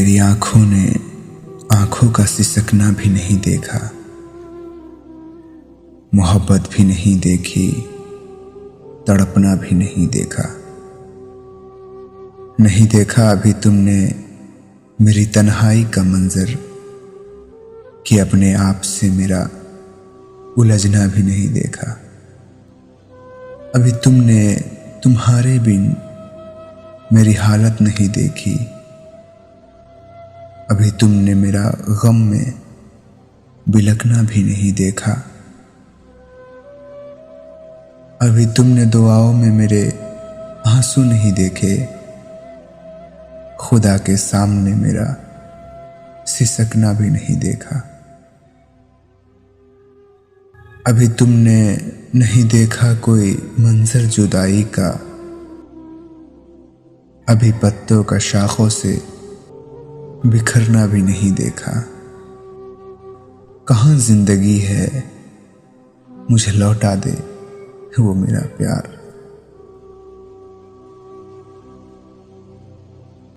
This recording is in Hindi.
तेरी आंखों ने आंखों का सिसकना भी नहीं देखा, मोहब्बत भी नहीं देखी, तड़पना भी नहीं देखा। नहीं देखा अभी तुमने मेरी तन्हाई का मंजर, कि अपने आप से मेरा उलझना भी नहीं देखा। अभी तुमने तुम्हारे बिन मेरी हालत नहीं देखी, अभी तुमने मेरा गम में बिलकना भी नहीं देखा। अभी तुमने दुआओं में मेरे आंसू नहीं देखे, खुदा के सामने मेरा सिसकना भी नहीं देखा। अभी तुमने नहीं देखा कोई मंजर जुदाई का, अभी पत्तों का शाखों से बिखरना भी नहीं देखा। कहाँ जिंदगी है, मुझे लौटा दे वो मेरा प्यार।